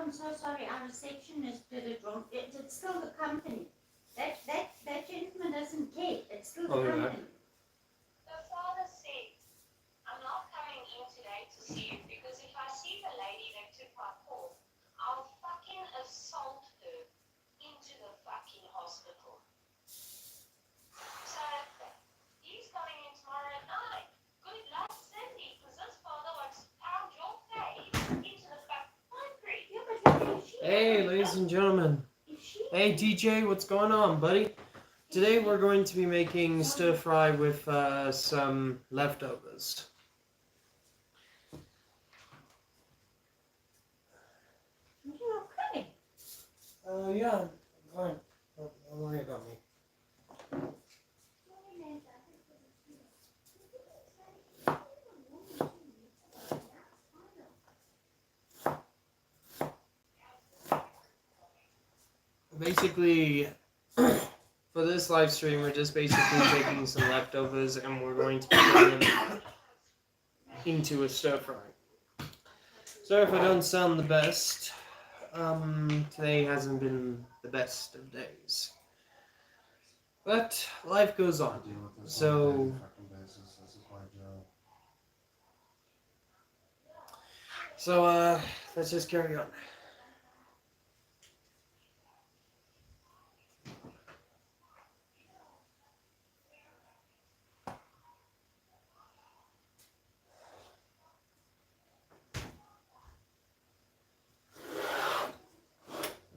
I'm so sorry. Our receptionist did it wrong. It's still the company. That gentleman doesn't care. It's still the company. The father said, I'm not coming in today to see you because if I see the lady that took my call, I'll fucking assault her into the fucking hospital. So he's coming in tomorrow at 9. Good luck, Cindy, because this father wants to pound your face into the fucking concrete. Yeah, but Hey, ladies and gentlemen. Hey, DJ, what's going on, buddy? Today we're going to be making stir fry with some leftovers. You're okay. Yeah, fine. Don't worry about me. Basically, for this live stream, we're just basically taking some leftovers and we're going to be putting them into a stir fry. Sorry if I don't sound the best. Today hasn't been the best of days. But life goes on. So let's just carry on.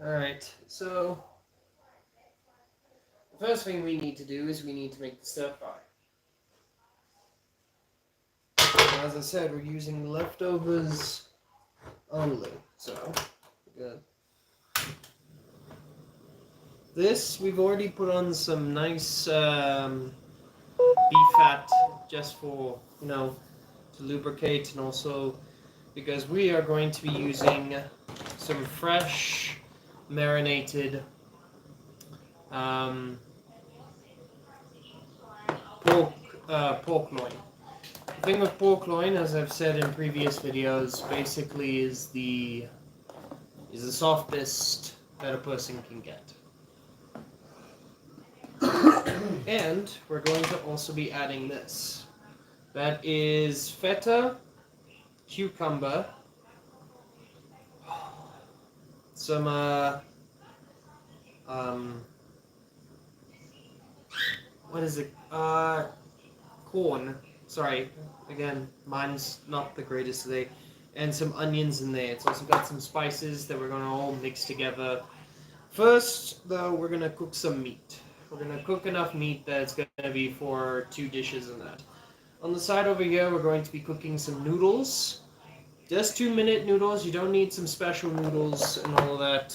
Alright, so the first thing we need to do is we need to make the stir fry. As I said, we're using leftovers only, so good. This, we've already put on some nice beef fat just for, to lubricate, and also because we are going to be using some fresh marinated pork loin. The thing with pork loin, as I've said in previous videos, basically is the softest that a person can get. And we're going to also be adding this. That is feta, cucumber, some what is it? Corn. Sorry, again, mine's not the greatest today. And some onions in there. It's also got some spices that we're gonna all mix together. First, though, we're gonna cook some meat. We're gonna cook enough meat that it's gonna be for 2 dishes and that. On the side over here, we're going to be cooking some noodles. Just 2-minute noodles. You don't need some special noodles and all of that.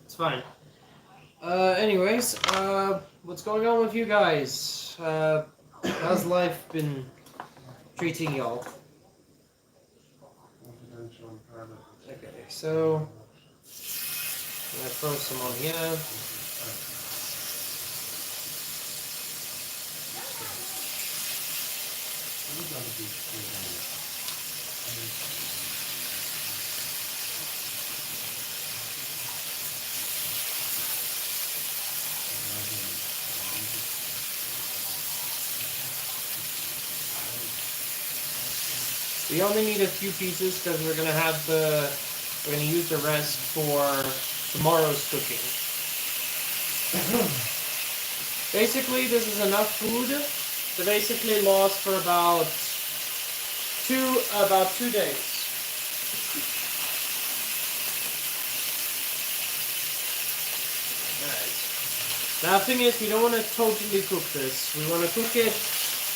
It's fine. Anyways, what's going on with you guys? How's life been treating y'all? Okay, so I'm gonna throw some on here. We only need a few pieces because we're gonna use the rest for tomorrow's cooking. Basically, this is enough food to basically last for about 2 days. Alright. Now the thing is, we don't want to totally cook this. We want to cook it.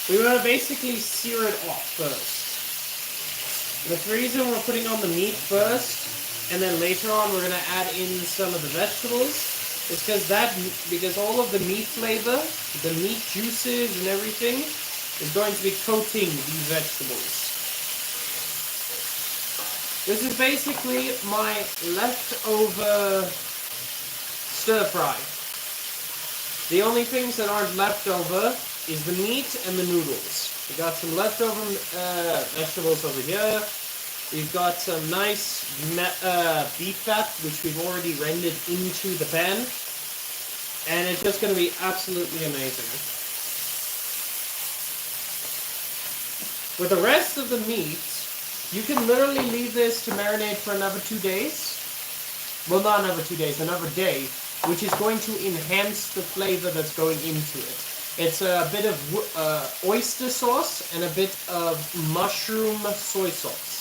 We want to basically sear it off first. The reason we're putting on the meat first, and then later on we're going to add in some of the vegetables, is because all of the meat flavor, the meat juices and everything, is going to be coating these vegetables. This is basically my leftover stir fry. The only things that aren't leftover is the meat and the noodles. We got some leftover vegetables over here. We've got some nice beef fat, which we've already rendered into the pan. And it's just going to be absolutely amazing. With the rest of the meat, you can literally leave this to marinate for another 2 days. Well, not another 2 days, another day, which is going to enhance the flavor that's going into it. It's a bit of oyster sauce and a bit of mushroom soy sauce.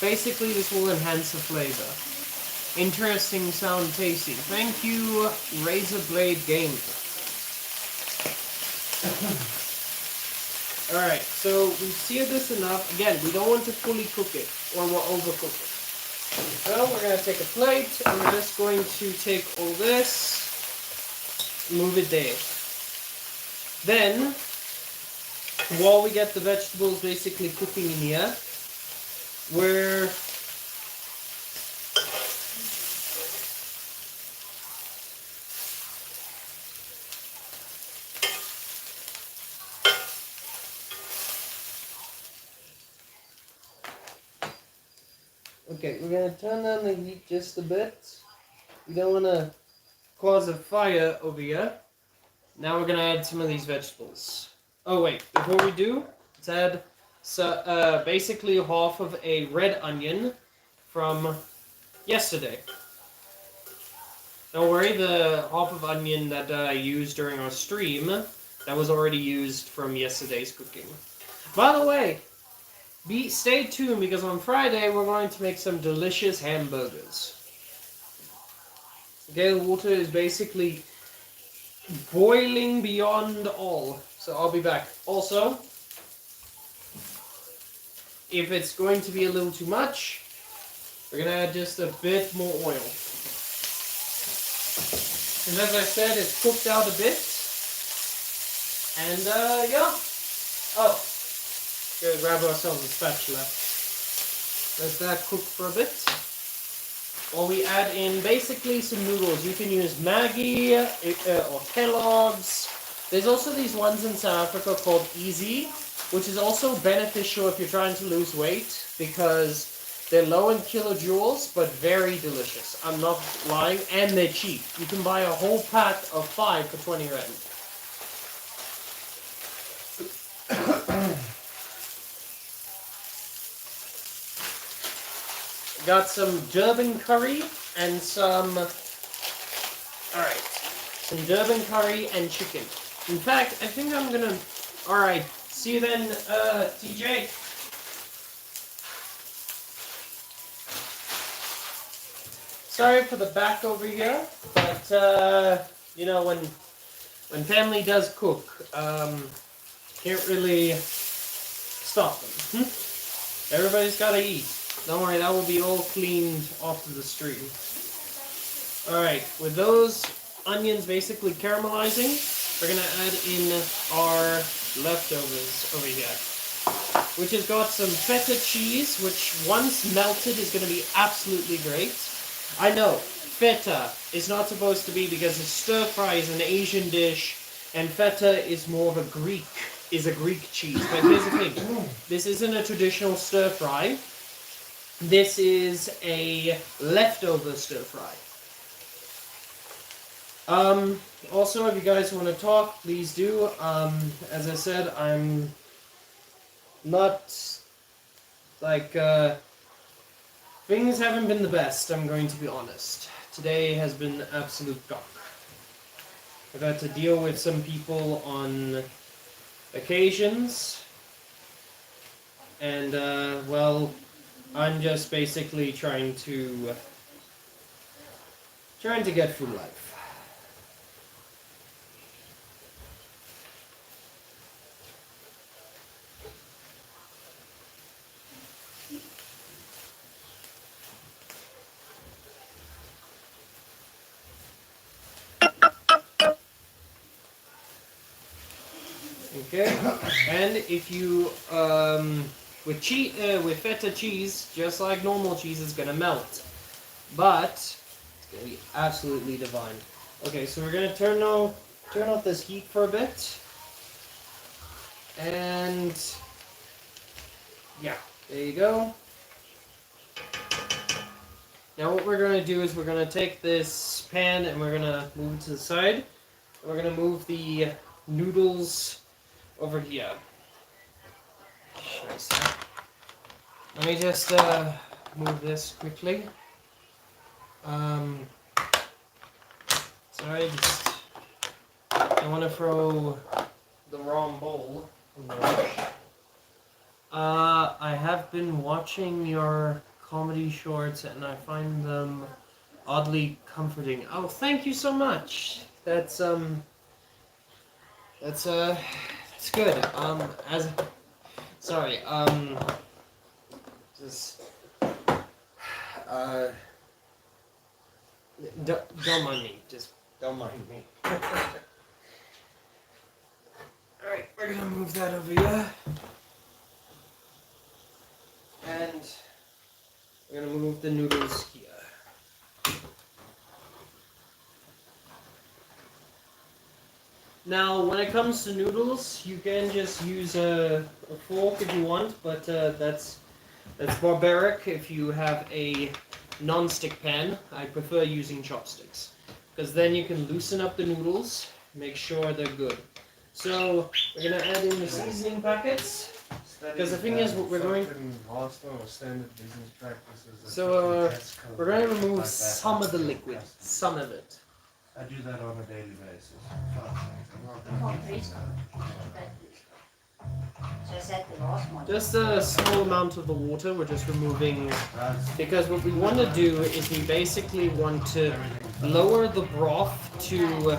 Basically, this will enhance the flavor. Interesting sound, tasty. Thank you, Razorblade Game. Alright, so we've seared this enough. Again, we don't want to fully cook it, or we'll overcook it. So we're going to take a plate, and we're just going to take all this, move it there. Then, while we get the vegetables basically cooking in here, we're okay, we're going to turn down the heat just a bit. We don't want to cause a fire over here. Now we're going to add some of these vegetables. Oh wait, before we do, let's add basically half of a red onion from yesterday. Don't worry, the half of onion that I used during our stream, that was already used from yesterday's cooking. By the way, stay tuned because on Friday we're going to make some delicious hamburgers. Okay, the water is basically boiling beyond all. So I'll be back. Also, if it's going to be a little too much, we're going to add just a bit more oil. And as I said, it's cooked out a bit. And yeah. Oh. Go grab ourselves a spatula. Let that cook for a bit. While we add in basically some noodles. You can use Maggi or Kellogg's. There's also these ones in South Africa called Easy, which is also beneficial if you're trying to lose weight because they're low in kilojoules but very delicious. I'm not lying, and they're cheap. You can buy a whole pack of 5 for 20 rand. Got some Durban curry and some, Durban curry and chicken. In fact, I think I'm gonna, alright, see you then, TJ. Sorry for the back over here, but, you know, when family does cook, can't really stop them. Everybody's gotta eat. Don't worry, that will be all cleaned after the stream. Alright, with those onions basically caramelizing, we're going to add in our leftovers over here. Which has got some feta cheese, which once melted is going to be absolutely great. I know, feta is not supposed to be because the stir fry is an Asian dish, and feta is more of a Greek cheese. But here's the thing, this isn't a traditional stir fry. This is a leftover stir fry. Also, if you guys want to talk, please do. As I said, I'm not, things haven't been the best, I'm going to be honest. Today has been absolute gunk. I've had to deal with some people on occasions, and, well, I'm just basically trying to get through life. Okay, and if you with feta cheese, just like normal cheese, it's gonna melt, but it's gonna be absolutely divine. Okay, so we're gonna turn off this heat for a bit, and yeah, there you go. Now what we're going to do is we're going to take this pan and we're going to move it to the side. And we're going to move the noodles over here. Let me just move this quickly. Sorry, just I want to throw the wrong bowl in there. I have been watching your comedy shorts and I find them oddly comforting. Oh, thank you so much. That's good. Just don't mind me. Just don't mind me. Alright, we're gonna move that over here. And we're gonna move the noodles here. Now, when it comes to noodles, you can just use a fork if you want, but that's barbaric if you have a non-stick pan. I prefer using chopsticks, because then you can loosen up the noodles, make sure they're good. So, we're going to add in the seasoning packets. Because the thing is, what we're going... So, we're going to remove some of the liquid. Some of it. I do that on a daily basis. Just a small amount of the water, we're just removing, because what we want to do is we basically want to lower the broth to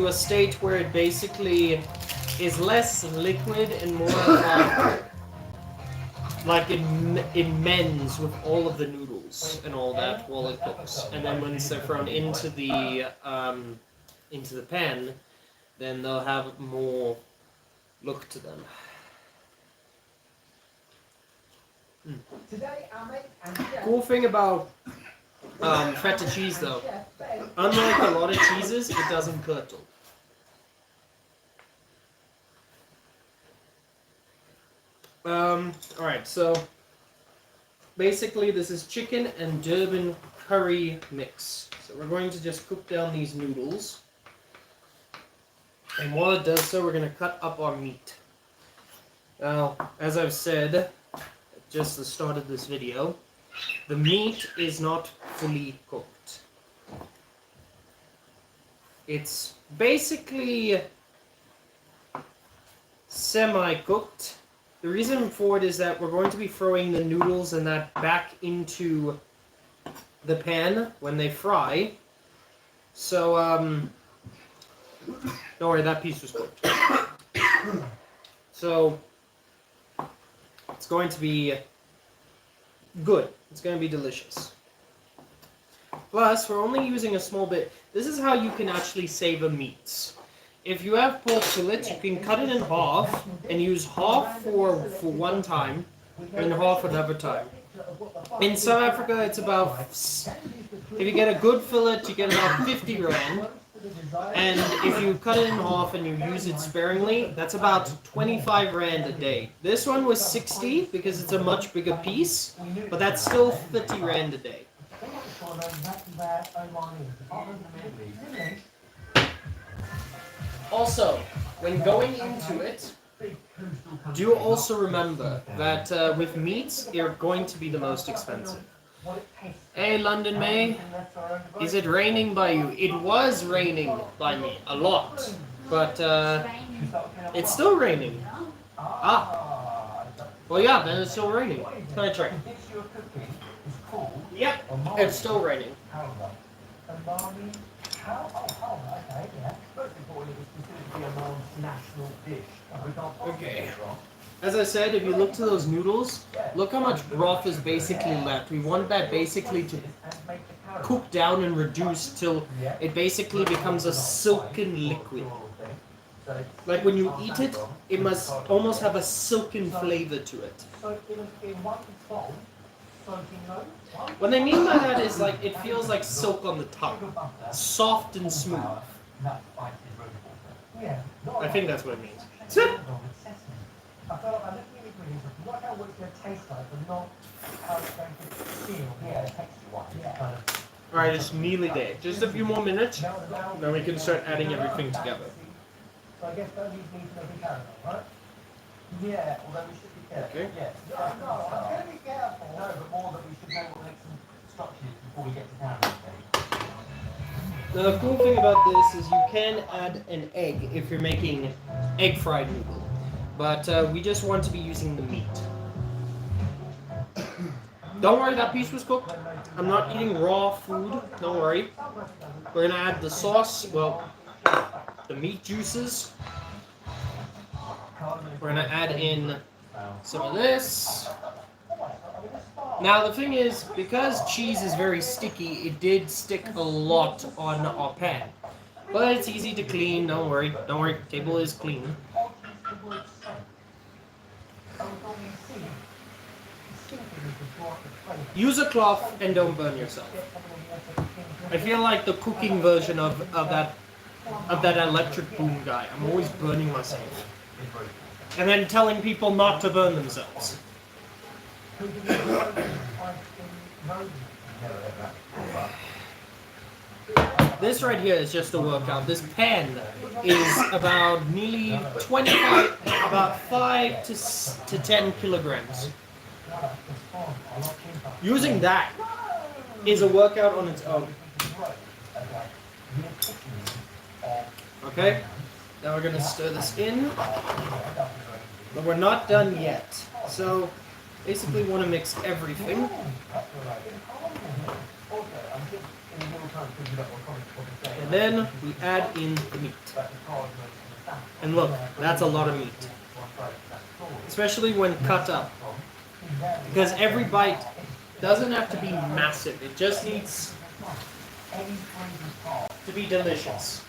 a state where it basically is less liquid and more like it mends with all of the noodles and all that while it cooks. And then once they're thrown into the pan, then they'll have more look to them. Cool thing about feta cheese though, unlike a lot of cheeses, it doesn't curdle. Alright, so basically this is chicken and Durban curry mix. So we're going to just cook down these noodles. And while it does so, we're going to cut up our meat. Now, as I've said, at just the start of this video, the meat is not fully cooked. It's basically semi-cooked. The reason for it is that we're going to be throwing the noodles and that back into the pan when they fry. So, don't worry, that piece was cooked. So, it's going to be good. It's going to be delicious. Plus, we're only using a small bit. This is how you can actually savor meats. If you have pork fillet, you can cut it in half and use half for one time and half another time. In South Africa, it's about, if you get a good fillet, you get about 50 rand. And if you cut it in half and you use it sparingly, that's about 25 rand a day. This one was 60 because it's a much bigger piece, but that's still 50 rand a day. Also, when going into it, do also remember that with meats, they're going to be the most expensive. Hey, London May, is it raining by you? It was raining by me, a lot, but it's still raining. Ah, well yeah, then it's still raining. Can I check? Yep, it's still raining. Okay. As I said, if you look to those noodles, look how much broth is basically left. We want that basically to cook down and reduce till it basically becomes a silken liquid. Like when you eat it, it must almost have a silken flavor to it. What I mean by that is like it feels like silk on the tongue. Soft and smooth. I think that's what it means. I feel like I'm looking at the ingredients to work out what it's going to taste like, but not how it's going to feel. Yeah, texture-wise. Yeah. Alright, it's nearly there. Just a few more minutes, then we can start adding everything together. So I guess don't use me for the caramel, right? Yeah, although we should be careful. Okay. Yeah. No, I'm going to be careful. No, but more that we should know what makes some structures before we get to caramel stage. The cool thing about this is you can add an egg if you're making egg fried noodle, but we just want to be using the meat. Don't worry, that piece was cooked. I'm not eating raw food, don't worry. We're gonna add the sauce, well, the meat juices. We're gonna add in some of this. Now the thing is, because cheese is very sticky, it did stick a lot on our pan. But it's easy to clean, don't worry. Don't worry, table is clean. Use a cloth and don't burn yourself. I feel like the cooking version of that electric boom guy. I'm always burning myself. And then telling people not to burn themselves. This right here is just a workout. This pan is about nearly 5 to 10 kilograms. Using that is a workout on its own. Okay, now we're gonna stir this in, but we're not done yet. So basically want to mix everything. And then we add in the meat. And look, that's a lot of meat. Especially when cut up. Because every bite doesn't have to be massive. It just needs to be delicious.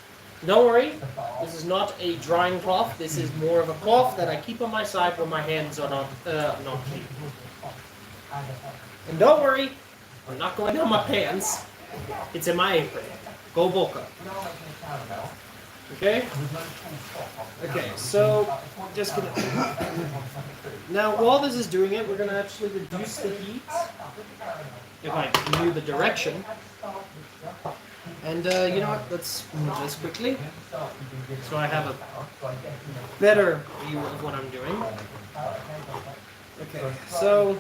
Don't worry, this is not a drying cloth. This is more of a cloth that I keep on my side when my hands are not clean. And don't worry, I'm not going down my pants. It's in my apron. Go Boca. Okay? Okay, so just gonna. Now, while this is doing it, we're gonna actually reduce the heat. If I knew the direction. And you know what? Let's move this quickly, so I have a better view of what I'm doing. Okay, so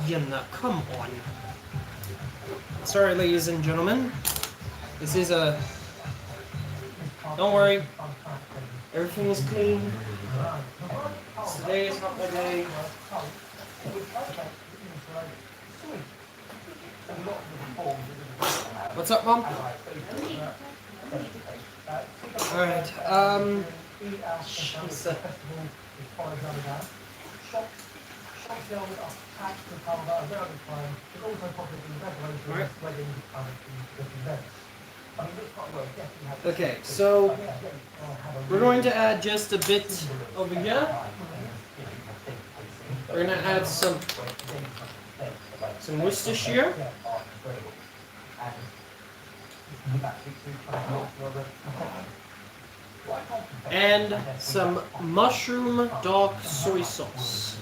yeah, come on. Sorry, ladies and gentlemen. This is a. Don't worry. Everything is clean. Today is not my day. What's up, Mom? Alright, Okay, so we're going to add just a bit over here. We're going to add some Worcestershire. And some mushroom dark soy sauce.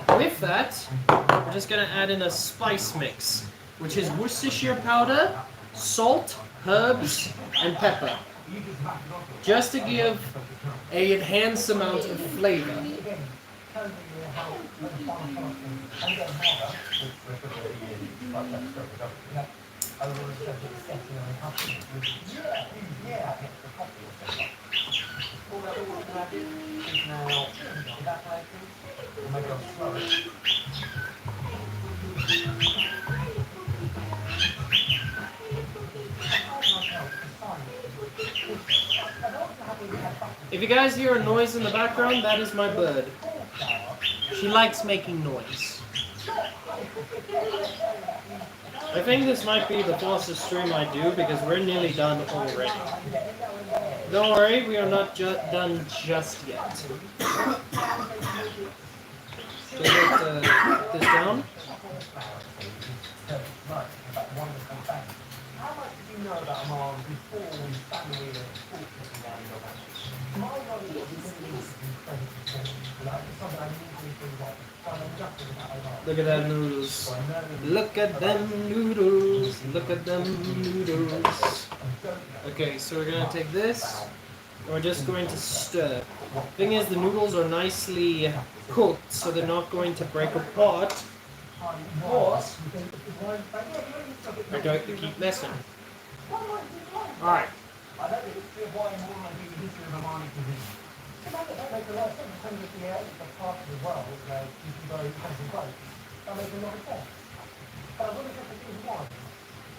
With that, we're just going to add in a spice mix, which is Worcestershire powder, salt, herbs, and pepper. Just to give an enhanced amount of flavor. If you guys hear a noise in the background, that is my bird. She likes making noise. I think this might be the fastest stream I do because we're nearly done already. Don't worry, we are not done just yet. So let's put this down. Look at that noodles. Look at them noodles. Look at them noodles. Okay, so we're gonna take this. And we're just going to stir. Thing is, the noodles are nicely cooked, so they're not going to break apart. Or they're going to keep messing. Alright. I don't think it's why more like the history of Romani cuisine. That makes a lot of sense in terms of the part of the world where you can go hands and boats. That makes a lot of sense. But I wonder if the reason why.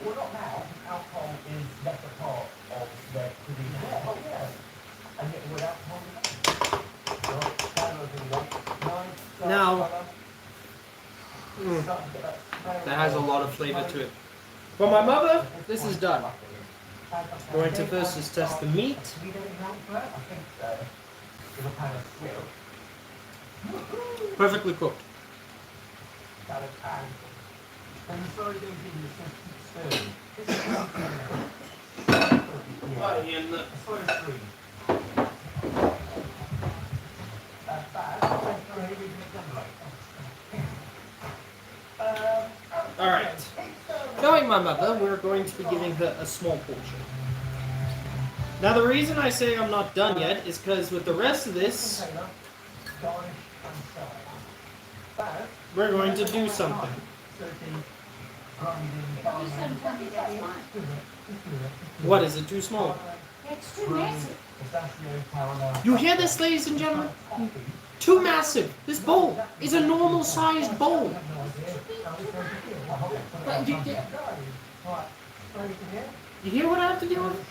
Well, not now. Alcohol is less a part of their cuisine. Yeah, oh yeah. And yet with alcohol, Now, that has a lot of flavor to it. For my mother, this is done. Going to first just test the meat. Perfectly cooked. Alright. Knowing my mother, we're going to be giving her a small portion. Now the reason I say I'm not done yet is because with the rest of this, we're going to do something. What, is it too small? It's too massive. You hear this, ladies and gentlemen? Too massive. This bowl is a normal sized bowl. But you hear what I have to deal with?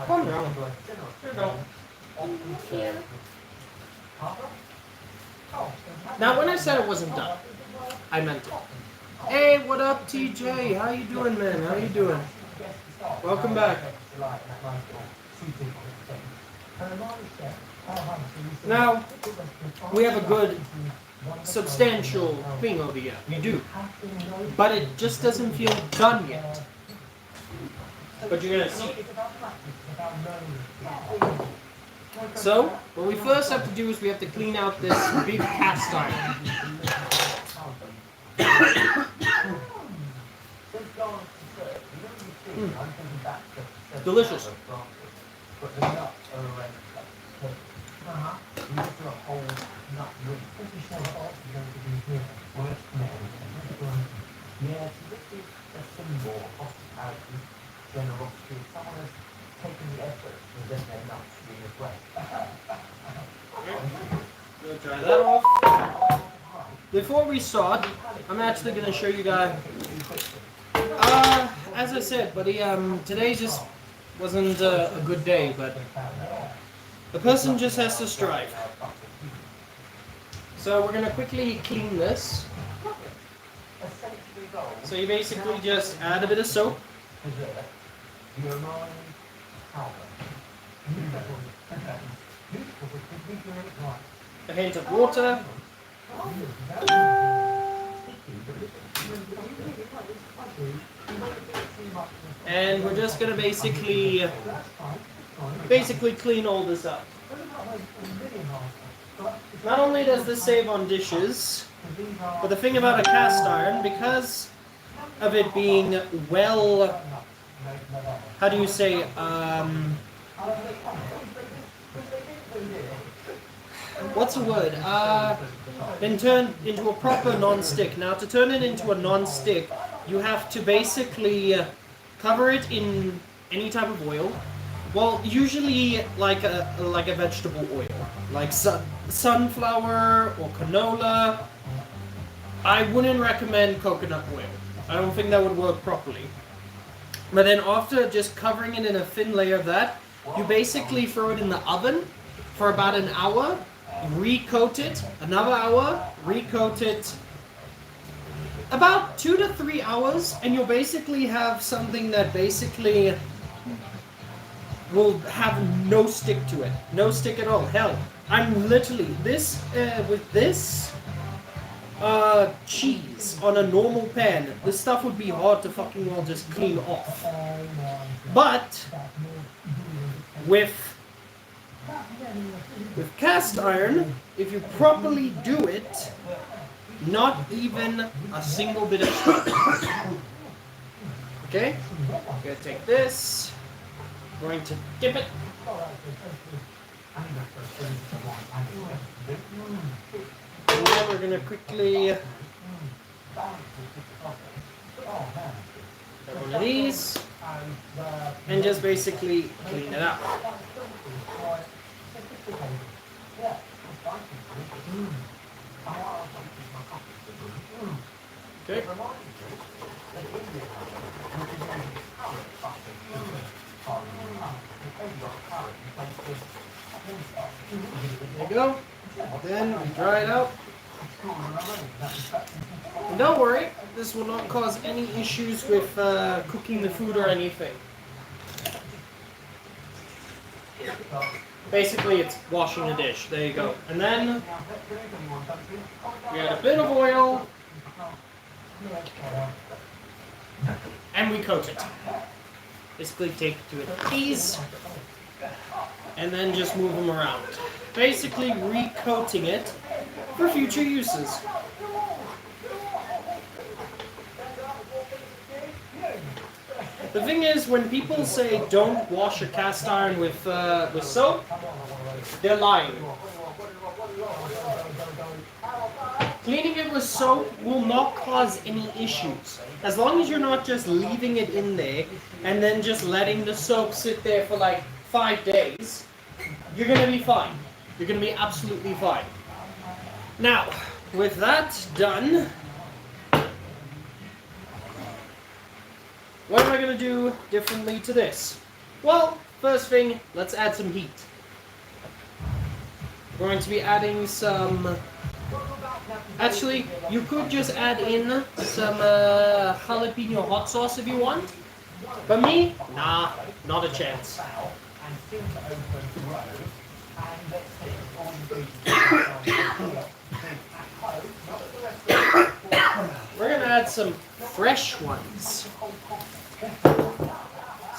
Calm down. Here you go. Now, when I said it wasn't done, I meant it. Hey, what up, TJ? How you doing, man? How you doing? Welcome back. Now, we have a good, substantial thing over here. We do. But it just doesn't feel done yet. But you're gonna see. So, what we first have to do is we have to clean out this big cast iron. Delicious. We'll try that off. Before we start, I'm actually going to show you guys. As I said, buddy, today just wasn't a good day, but the person just has to strive. So we're going to quickly clean this. So you basically just add a bit of soap. A hint of water. And we're just gonna basically clean all this up. Not only does this save on dishes, but the thing about a cast iron, because of it being well, how do you say, what's the word? Been turned into a proper non-stick. Now, to turn it into a non-stick, you have to basically cover it in any type of oil. Well, usually like a vegetable oil, like sunflower or canola. I wouldn't recommend coconut oil. I don't think that would work properly. But then after just covering it in a thin layer of that, you basically throw it in the oven for about an hour, recoat it, another hour, recoat it, about 2 to 3 hours, and you'll basically have something that basically will have no stick to it. No stick at all. Hell, I'm literally this with this cheese on a normal pan. This stuff would be hard to fucking well just clean off. But with cast iron, if you properly do it, not even a single bit of stick. Okay? I'm gonna take this. Going to dip it. And then we're gonna quickly have one of these and just basically clean it up. Okay. There you go. Then we dry it out. And don't worry, this will not cause any issues with cooking the food or anything. Basically, it's washing the dish. There you go. And then we add a bit of oil and we coat it. Basically, take 2 of these and then just move them around. Basically, recoating it for future uses. The thing is, when people say don't wash a cast iron with soap, they're lying. Cleaning it with soap will not cause any issues. As long as you're not just leaving it in there and then just letting the soap sit there for like 5 days, you're going to be fine. You're going to be absolutely fine. Now, with that done, what am I going to do differently to this? Well, first thing, let's add some heat. We're going to be adding some... Actually, you could just add in some jalapeno hot sauce if you want. But me? Nah, not a chance. We're going to add some fresh ones.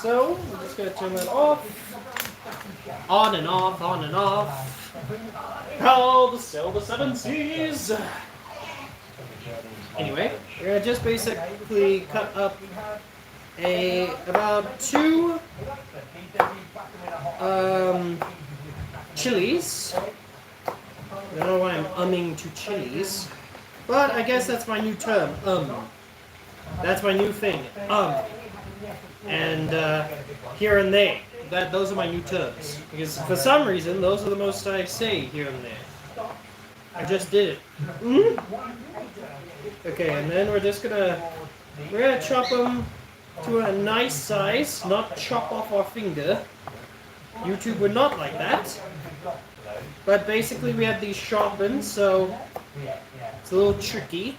So, we're just going to turn that off. On and off, on and off. Oh, the Silver Seven Seas! Anyway, we're going to just basically cut up about 2 chilies. I don't know why I'm umming to chilies. But I guess that's my new term, That's my new thing, And here and there. Those are my new terms. Because for some reason, those are the most I say here and there. I just did it. Okay, and then we're gonna chop them to a nice size, not chop off our finger. YouTube would not like that. But basically we have these sharpened, so it's a little tricky.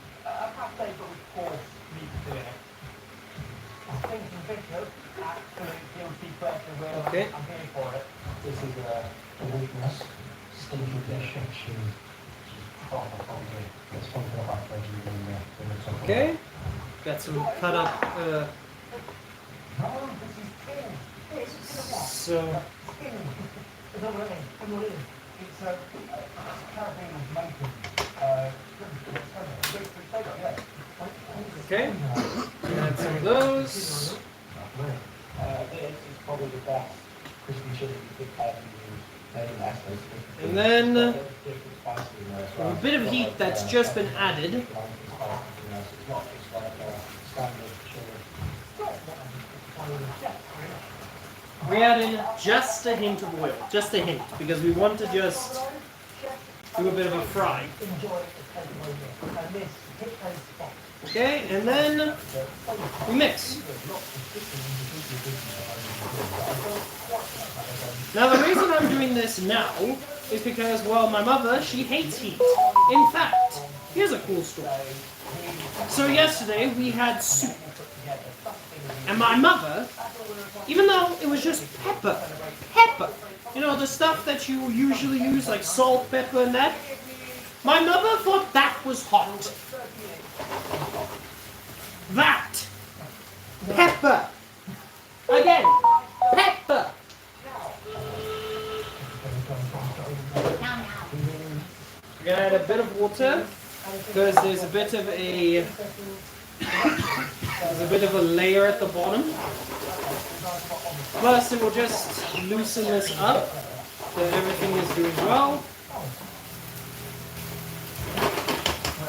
Okay. This is a weakness. Okay. Got some cut up. So. Okay. Add some of those. This is probably the best crispy chili you could ever use. And then a bit of heat that's just been added. We add in just a hint of oil, just a hint, because we want to just do a bit of a fry. Okay, and then we mix. Now the reason I'm doing this now is because, well, my mother, she hates heat. In fact, here's a cool story. So yesterday we had soup. And my mother, even though it was was just pepper. Pepper. You know, the stuff that you usually use, like salt, pepper, and that. My mother thought that was hot. That. Pepper. Again. Pepper. Now. We're gonna add a bit of water because there's a bit of a layer at the bottom. Plus, it will just loosen this up so everything is doing well.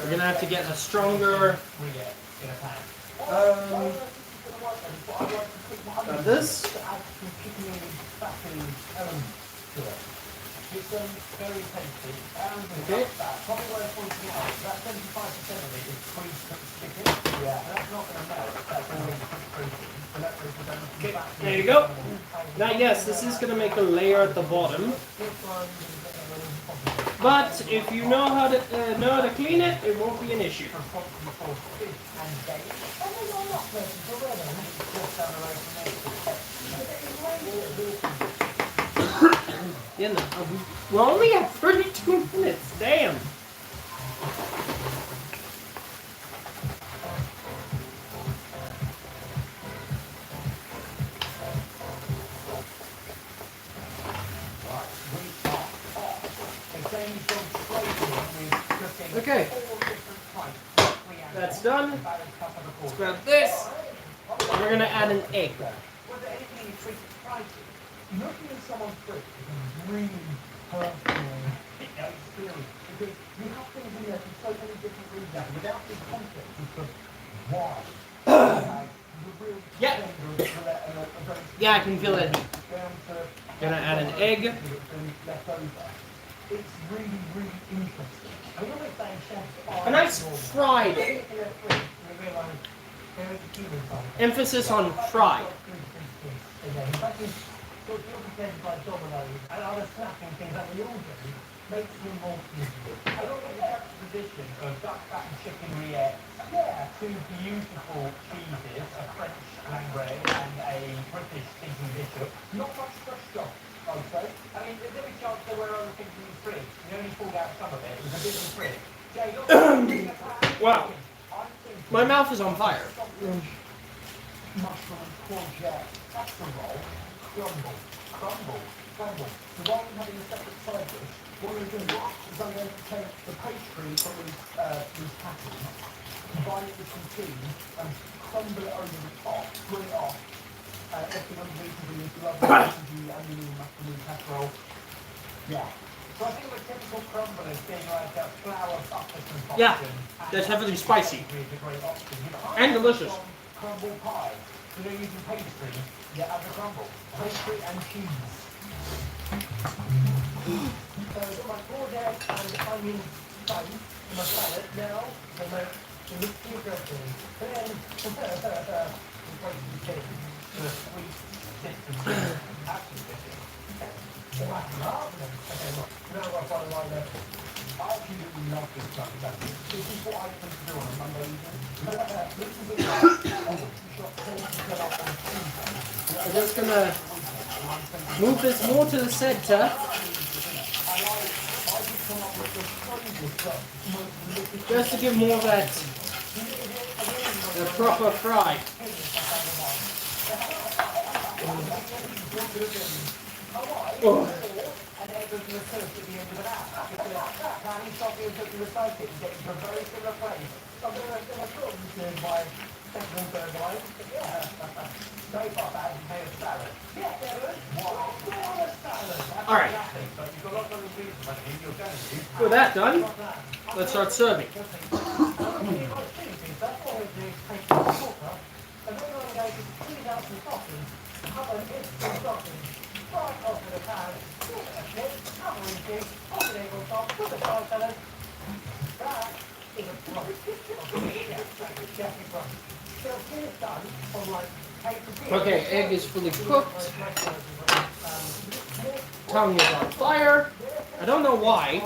We're gonna have to get a stronger. This. It's very tasty. Okay. Probably worth pointing out that 75% of it is pre-chicken. Yeah, that's not going to melt. That's already pre-protein. Okay, there you go. Now, yes, this is going to make a layer at the bottom. But if you know how to clean it, it won't be an issue. You know, we're only at 32 minutes. Damn. Okay. That's done. Let's grab this. We're gonna add an egg. Looking at someone's fridge is really personal experience because you have things in there for so many different reasons without the context of why. Yeah. Yeah, I can feel it. Gonna add an egg. It's really, really interesting. I'm not saying chefs are A nice fried. Emphasis on fried. So if you're prepared by Domino's and other snacking things that we all do, makes them more useful. I don't think that's the position of duck fat and chicken rillette. Yeah, two beautiful cheeses, a French Langres and a British stinking bishop. Not much fresh stuff, I would say. I mean, there's every chance there were other things in the fridge. You only pulled out some of it. It was a busy fridge. Jay, look. Wow. My mouth is on fire. Mushroom, courgette, casserole. Crumble. So rather than having a separate side dish, what we're going to do is I'm going to take the pastry from these patties, combine it with some cheese, and crumble it over the top, pull it off, everything underneath will be lovely, onion, mushroom, casserole. Yeah. So I think the typical crumble is being like a flour, butter, concoction. Yeah, that's heavily spicy. And delicious. Crumble pie. So they're using pastry, yeah, as a crumble. Pastry and cheese. So I've got my courgette and onion bun in my salad. Now, the mixture dressing. Then, replace the chicken to a sweet consistency. Absolutely. So I can love them. Okay, look. Now I've got a line there. I absolutely love this stuff. This is what I tend to do on a Monday evening. I'm just gonna move this more to the center. Just to give more of that the proper fry. Oh. Alright. With that done, let's start serving. Okay, egg is fully cooked. Tongue is on fire. I don't know why.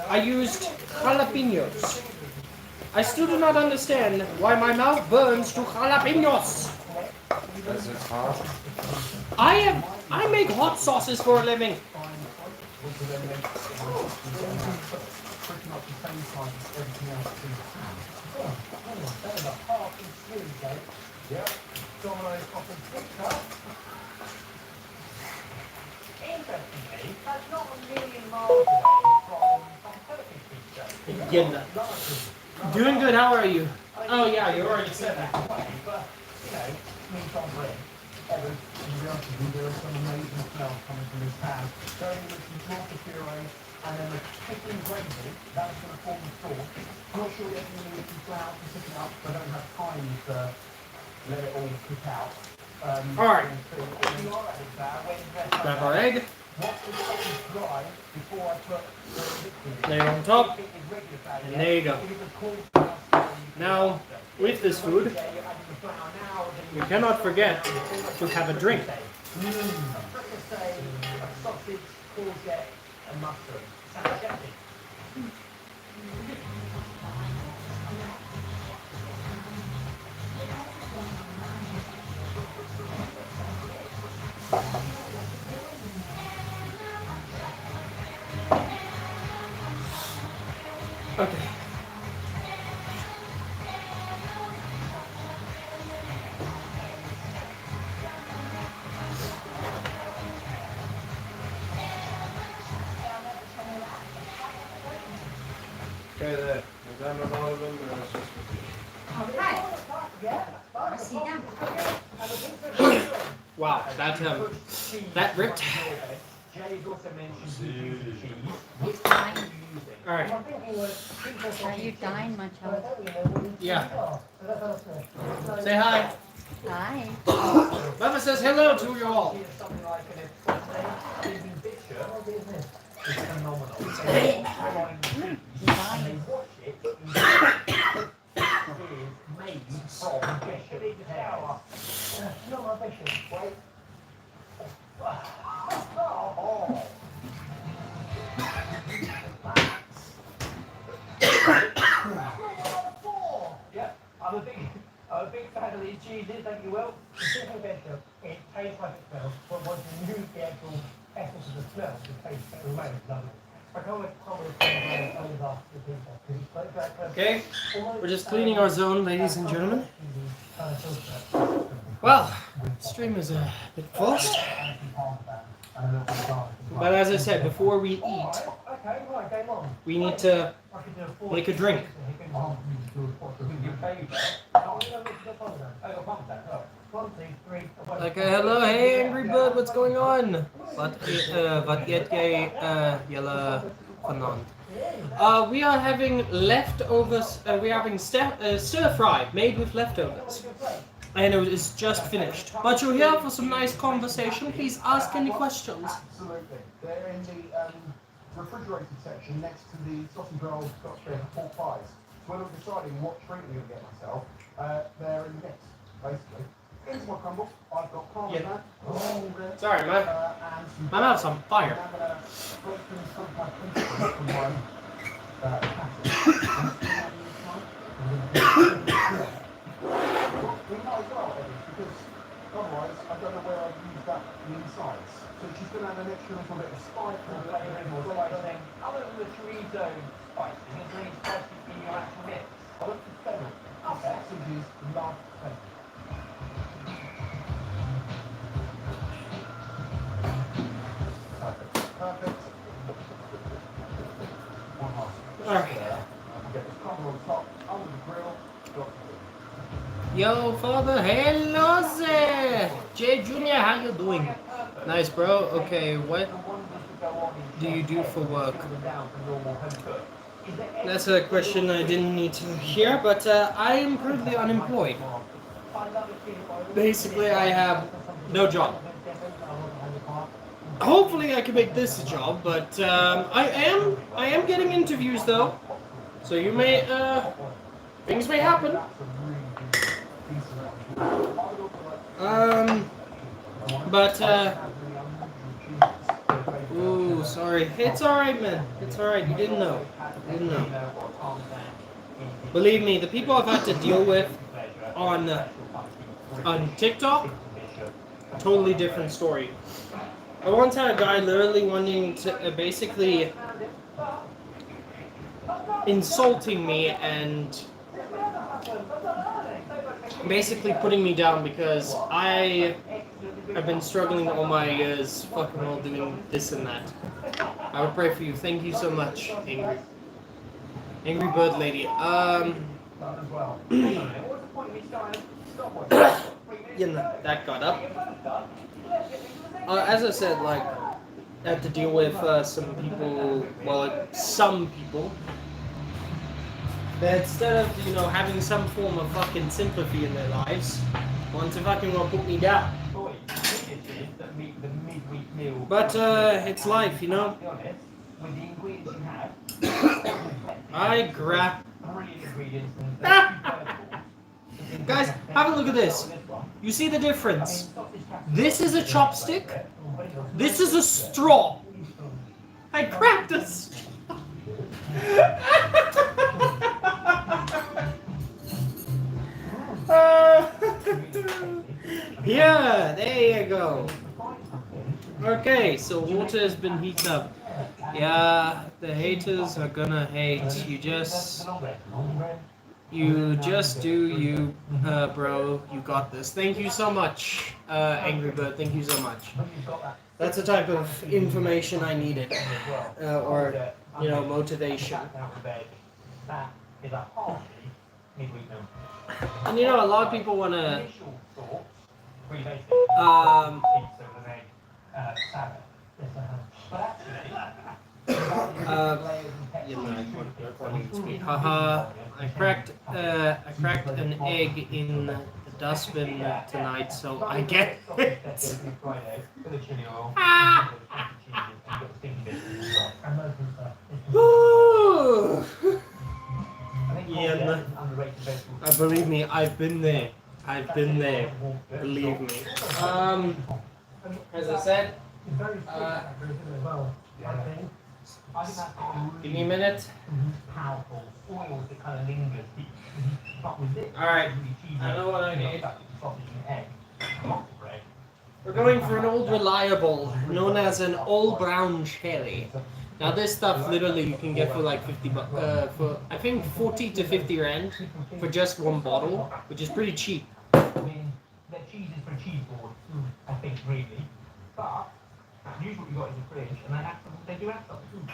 I used jalapenos. I still do not understand why my mouth burns to jalapenos. Because it's hot. I make hot sauces for a living. Which will then make it pretty much the same size as everything else in the pan. Oh, hang on, that is a half-inch sleeve, Dave. Yep. Domino's coffee pizza. Interestingly, that's not a million miles away from Telefish pizza. Yeah. Doing good. How are you? Oh yeah, you already said that. But, you know, meat on bread. Ever, there are some amazing smells coming from this pan. Going with some tomato puree and then the chicken gravy. That's going to form the sauce. Not sure yet if you need some flour to cook it up, so I don't have time to let it all cook out. Alright. So if you are adding flour, when you get Grab our egg. once the sauce is dry, before I put the liquid in, Lay it on top. if it is regular flour, And there you go. if it's a cold flour, Now, with this food, we cannot forget to have a drink. Fricassee, a sausage, courgette, and mushroom. Sounds tempting. Okay. Okay, there. We're done with all of them. The rest is with you. Hi. Sit down. Wow, that ripped. Jay's also mentioned See he's you. using cheese. He's Which dying. are you using? Alright. I'm thinking was Are you dying, my child? Yeah. Say hi. Hi. Mama says hello to you all. Something like an Stevie Bishop. It's phenomenal. He's And dying. they watch it. It is made from Bishop hair. Not my Bishop, wait. Oh. Yeah, I'm a big fan of these cheeses, thank you, Will. The Bishop Bishop, it tastes like it smells, but once you use the actual essence of the smell, the taste remains lovely. I can't wait to over the people. Okay, we're just cleaning our zone, ladies and gentlemen. Well, stream is a bit fast. But as I said, before we eat, we need to make a drink. Okay, hello, hey Angry Bird, what's going on? Wat eet jij jullie vanavond? We are having leftovers, we're having stir fry made with leftovers. And it is just finished. But you're here for some nice conversation. Please ask any questions. Absolutely. They're in the refrigerated section next to the sausage rolls, Scotch egg, and pork pies. So when I'm deciding what treat I'm going to get myself, they're in the mix, basically. Into my crumble, I've got parmesan, Sorry, man. and some My mouth's on fire. I'm going to break in some of my principles from my we might as well, Eddie, because otherwise I don't know where I'd use that in the insides. So she's going to have an extra little bit of spice or flavouring or spicing. Other than the chorizo spicing, is there any spices in your actual mix? I went for fennel. Sausages love fennel. Perfect. One last. Alright. Get this crumble on top, under the grill, got Yo, father, hello there. Jay Jr., how you doing? Nice, bro. Okay, what do you do for work? That's a question I didn't need to hear, but I am currently unemployed. Basically, I have no job. Hopefully, I can make this a job, but I am getting interviews though, so you may things may happen. Ooh, sorry. It's alright, man. It's alright. You didn't know. You didn't know. Believe me, the people I've had to deal with on TikTok totally different story. I once had a guy literally wanting to basically insulting me and basically putting me down because I have been struggling all my years fucking well doing this and that. I would pray for you. Thank you so much, Angry Bird Lady. That got up. As I said, like, I had to deal with some people, some people, that instead of, having some form of fucking sympathy in their lives, want to fucking put me down. But, it's life, I grab... Guys, have a look at this. You see the difference? This is a chopstick. This is a straw. I cracked a straw. Yeah, there you go. Okay, so water has been heated up. Yeah, the haters are gonna hate. You just do you, bro. You got this. Thank you so much, Angry Bird. Thank you so much. That's the type of information I needed, or motivation. And a lot of people want to. Haha! I cracked an egg in the dustbin tonight, so I get it. Ah! Yeah, believe me, I've been there. Believe me. As I said, give me a minute. Alright, I know what I need. We're going for an old reliable, known as an old brown sherry. Now this stuff literally you can get for like 50 bucks, for I think 40 to 50 rand for just one bottle, which is pretty cheap. I mean, their cheese is for a cheese board, I think, really. But usually what you got is a fridge, and they do have something.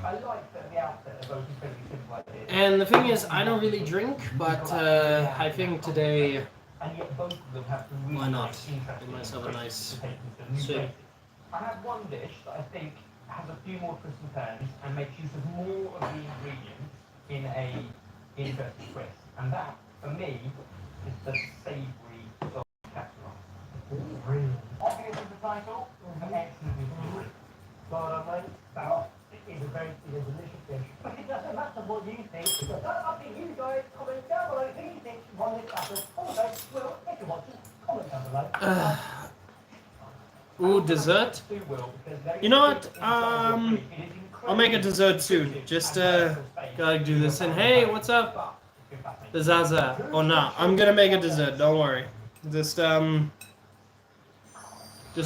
I like that the outset are both incredibly simple like this. And the thing is, I don't really drink, but I think today, And yet both of them have some really why not? nice, interesting Give myself a nice to take into new sip. places. I have one dish that I think has a few more twists and turns and makes use of more of the ingredients in a interesting twist. And that, for me, is the savoury sausage casserole. Really? Obvious is the title, and excellently good. Well, mate, that is a very delicious dish. But it doesn't matter what you think, because I think you guys comment down below who you think won this battle. Also, Will, if you're watching, comment down below. Ooh, dessert? You know what? I'll make a dessert soon. Just gotta do this. And hey, what's up? The Zaza. Oh no, I'm gonna make a dessert. Don't worry. Just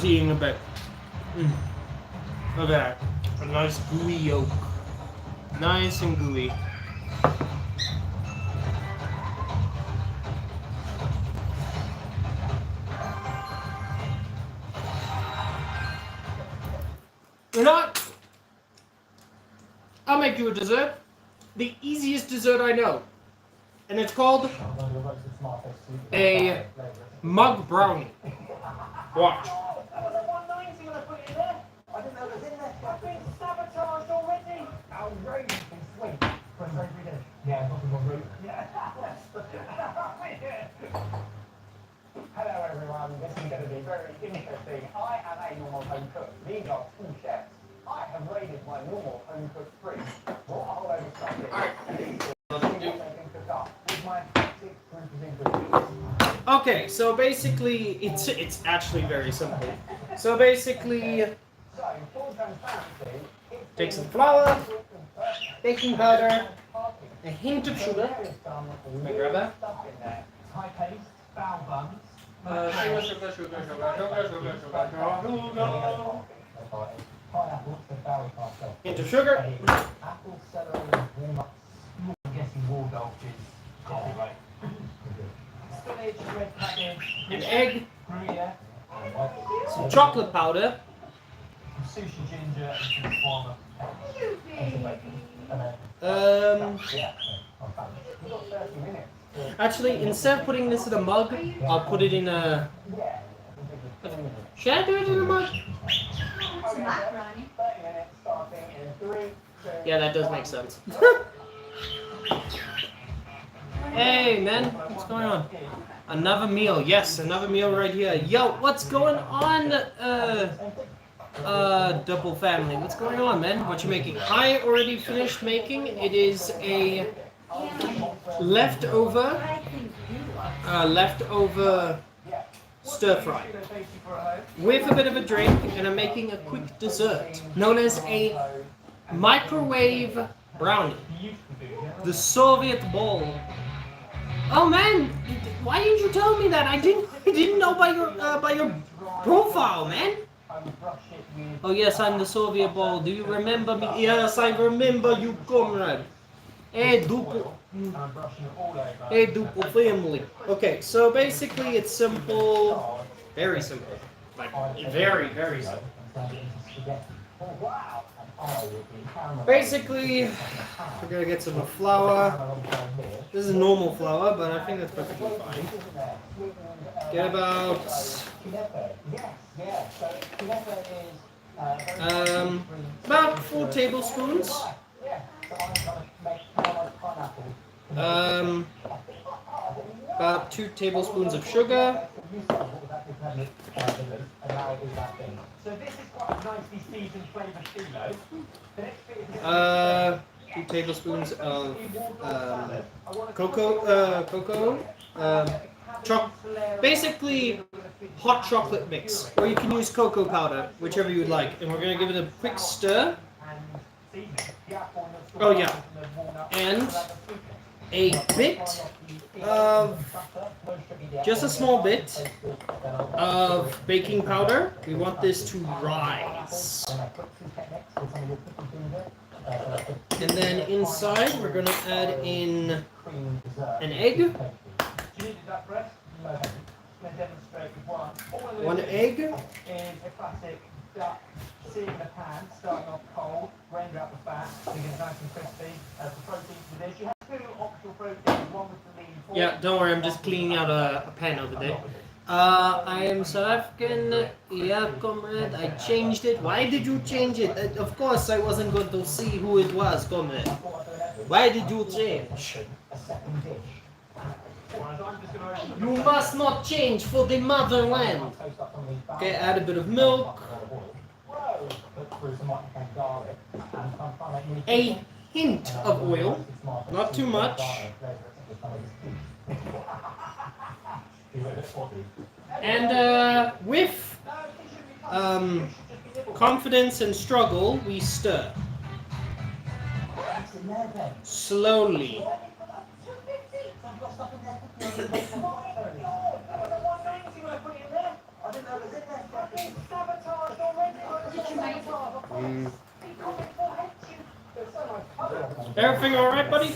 eating a bit. Okay, a nice gooey yolk. Nice and gooey. You know what? I'll make you a dessert. The easiest dessert I know. And it's called a mug brownie. Watch. That was a 190 when I put it in there. I didn't know it was in there. I've been sabotaged already. Outrageously sweet for a savoury dish. Yeah, nothing wrong with it. Yeah. Hello everyone, this is going to be very interesting. I am a normal home cook. These are two chefs. I have raided my normal home cooked fridge, brought a whole load of stuff in, and these are what they can cook up with my classic group of ingredients. Okay, so basically, it's actually very simple. So basically, So, full transparency, take some flour, baking powder, a hint of sugar. Let me grab that. Stuff in there. High paste, foul buns, Pineapple, so berry pastel. Hint of sugar. Apple, celery, walnut. I'm guessing Waldorf is coffee, right? Spinach, red cabbage, An egg. Gruyere, Some chocolate powder. some sushi ginger, and some farmer. And some bacon. And then, yeah. We've got 30 minutes. Actually, instead of putting this in a mug, I'll put it in a. Should I do it in a mug? It's macaroni. 30 minutes starting in 3, 2, Yeah, that does make sense. Hey, man, what's going on? Another meal, yes, another meal right here. Yo, what's going on, double family? What's going on, man? What you making? I already finished making. It is a leftover stir fry with a bit of a drink, and I'm making a quick dessert known as a microwave brownie. The Soviet bowl. Oh man, why didn't you tell me that? I didn't know by your profile, man. Oh yes, I'm the Soviet bowl. Do you remember me? Yes, I remember you, comrade. Hey, Dupo. Hey, Dupo family. Okay, so basically it's simple, very simple, like very, very simple. Basically, we're gonna get some flour. This is normal flour, but I think that's perfectly fine. Get about 4 tablespoons. About 2 tablespoons of sugar. So this is quite a nicely seasoned flavoured phyllo. The next bit is 2 tablespoons of cocoa. Basically hot chocolate mix, or you can use cocoa powder, whichever you would like. And we're gonna give it a quick stir. Oh yeah, and a bit of, just a small bit of baking powder. We want this to rise. And then inside we're gonna add in an egg. 1 egg. is a classic duck, seeing the pan, starting off cold, render out the fat, so you get nice and crispy. The protein for this, you have 2 optional proteins, one with the lean pork. Yeah, don't worry, I'm just cleaning out a pan over there. I am South African. Yeah, comrade, I changed it. Why did you change it? Of course I wasn't going to see who it was, comrade. Why did you change? A second dish. You must not change for the motherland. Okay, add a bit of milk. A hint of oil, not too much. And with confidence and struggle, we stir. Slowly. Everything alright, buddy?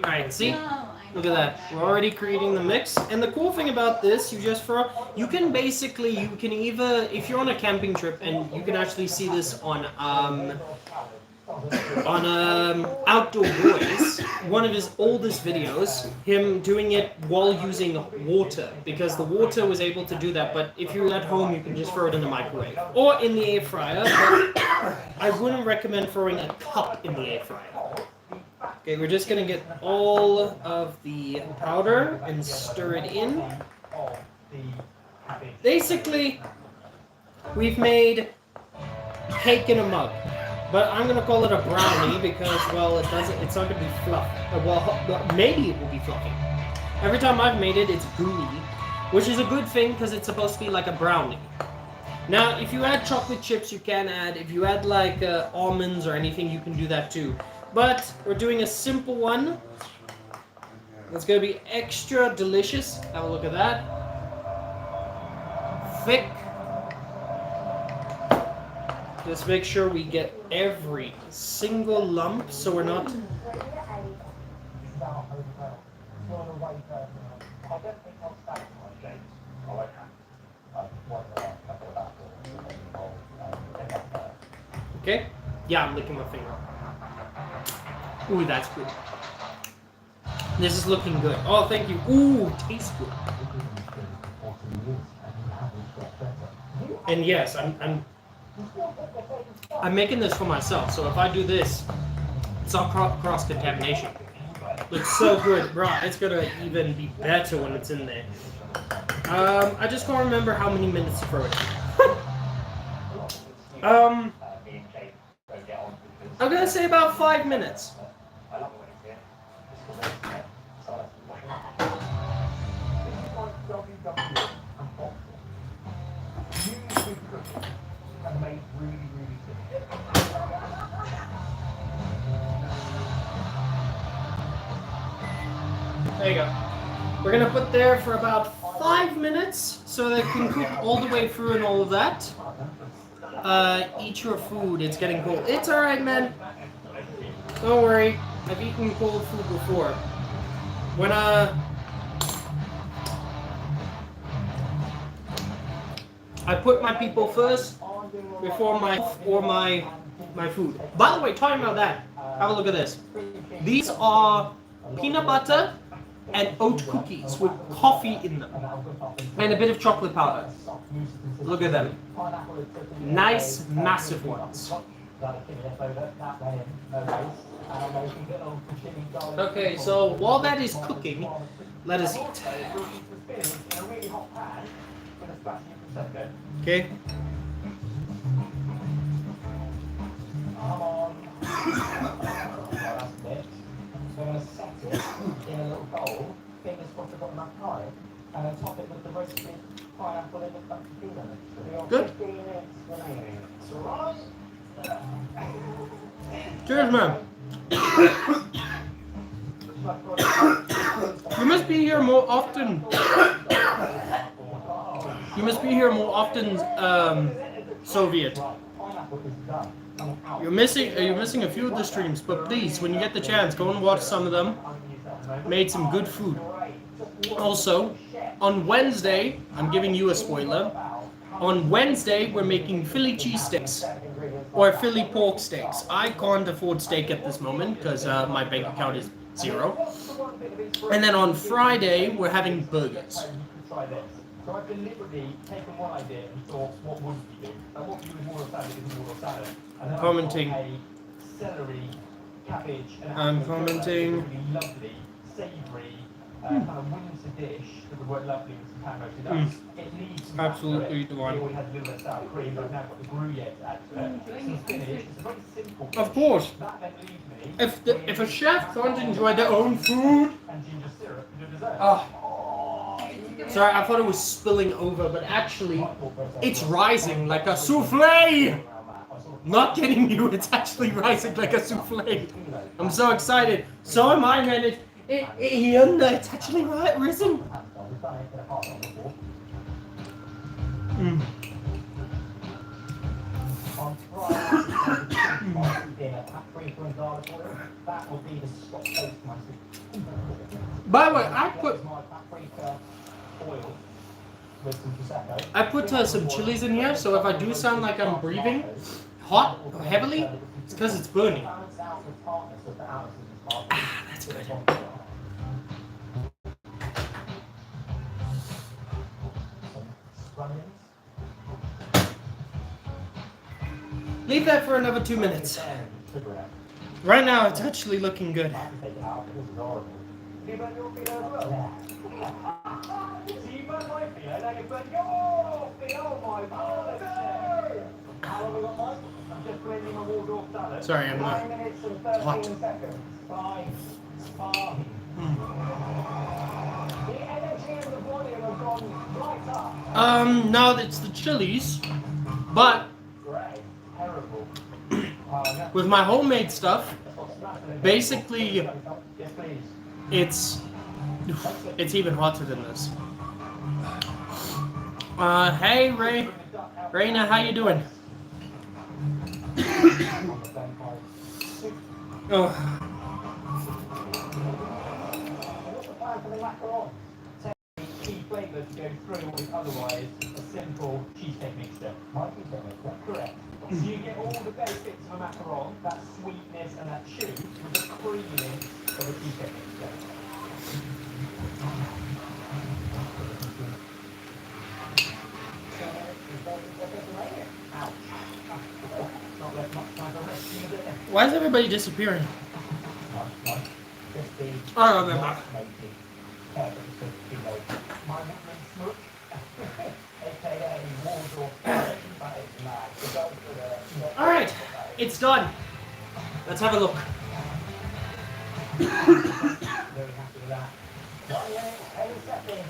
Alright, see? Look at that. We're already creating the mix. And the cool thing about this, you can basically, you can either, if you're on a camping trip, and you can actually see this on Outdoor Boys, one of his oldest videos, him doing it while using water, because the water was able to do that, but if you're at home, you can just throw it in the microwave, or in the air fryer, but I wouldn't recommend throwing a cup in the air fryer. Okay, we're just gonna get all of the powder and stir it in. Basically, we've made cake in a mug. But I'm gonna call it a brownie because, well, it's not gonna be fluffy. Well, maybe it will be fluffy. Every time I've made it, it's gooey, which is a good thing because it's supposed to be like a brownie. Now, if you add chocolate chips, you can add. If you add like almonds or anything, you can do that too. But we're doing a simple one. It's gonna be extra delicious. Have a look at that. thick. Just make sure we get every single lump so we're not. Okay? Yeah, I'm licking my finger. Ooh, that's good. This is looking good. Oh, thank you. Ooh, tastes good. And yes, I'm making this for myself. So if I do this, it's all cross contamination. Looks so good, bro. It's gonna even be better when it's in there. I just can't remember how many minutes to throw it. I'm gonna say about 5 minutes. There you go. We're gonna put there for about 5 minutes so they can cook all the way through and all of that. Eat your food. It's getting cold. It's alright, man. Don't worry. I've eaten cold food before. When I put my people first before my food. By the way, talking about that, have a look at this. These are peanut butter and oat cookies with coffee in them and a bit of chocolate powder. Look at them. Nice, massive ones. Okay, so while that is cooking, let us eat. Okay. So I'm going to set it in a little bowl, fingers crossed I've got enough time, and then top it with the roasted pineapple and the bunch of peanuts. Good. 15 minutes remaining. So right. Cheers, man. You must be here more often. You must be here more often, Soviet. Pineapple is done. You're missing a few of the streams, but please, when you get the chance, go and watch some of them. Made some good food. Also, on Wednesday, I'm giving you a spoiler. On Wednesday, we're making Philly cheesesteaks or Philly pork steaks. I can't afford steak at this moment because my bank account is 0. And then on Friday, we're having burgers. So I've deliberately taken one idea and thought, what would we do? And what you would more of salad is more of salad. And then Commenting. I thought a celery, cabbage, and I'm commenting. really lovely, savoury, kind of winter dish that would work lovely with some pan roasted nuts. It needs some Absolutely fat to it. divine. We always had a little bit of sour cream, but I've now got the Gruyere to add to it. Some spinach. It's a very simple dish. Of course. That then leaves me If a chef can't enjoy their own food. and ginger syrup for dessert. Oh. Sorry, I thought it was spilling over, but actually, it's rising like a souffle! Not kidding you, it's actually rising like a souffle. I'm so excited. So am I, man. It's actually risen. Mm. On Friday, dinner, paprika and garlic oil. That will be the Scotch toast my soup. By the way, I put my paprika oil with some prosecco. I put some chilies in here, so if I do sound like I'm breathing hot or heavily, it's because it's burning. Balance out the tartness of the ounces of tartness. Ah, that's good. Some scrummies. Leave that for another 2 minutes. Right now, it's actually looking good. Sorry, I'm not hot. Now it's the chilies, but with my homemade stuff, basically, it's even hotter than this. Hey Ray, Raina, how you doing? Oh, What's the plan for the macaron? Key flavour to go through what is otherwise a simple cheesecake mixture. My cheesecake mixture? Correct. So you get all the basics of a macaron, that sweetness and that chew, with the creaminess of a cheesecake mixture. Not left much time for resting, is it? why is everybody disappearing? Just the Oh, they're back. My woodland smoke, aka Waldorf. All right, it's done. Let's have a look. Very happy with that.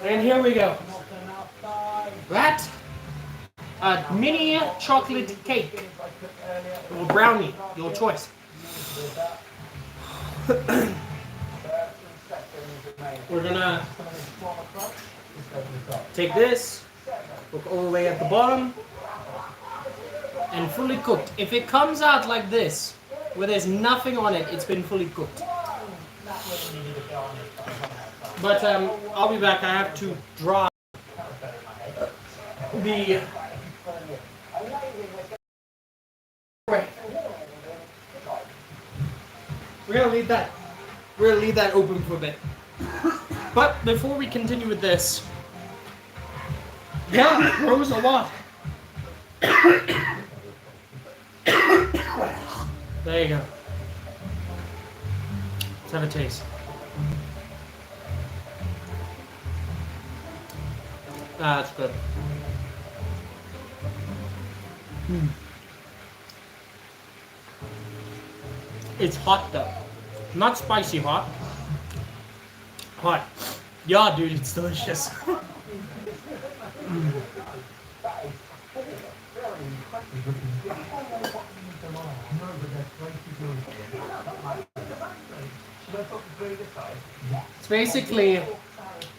And here we go. That a mini chocolate cake or brownie, your choice. We're gonna take this, look all the way at the bottom, and fully cooked. If it comes out like this, where there's nothing on it, it's been fully cooked. But I'll be back. I have to dry the. Wait. We're gonna leave that. We're gonna leave that open for a bit. But before we continue with this, yeah, it grows a lot. There you go. Let's have a taste. Ah, that's good. It's hot though. Not spicy hot. Hot. Yeah, dude, it's delicious. It's basically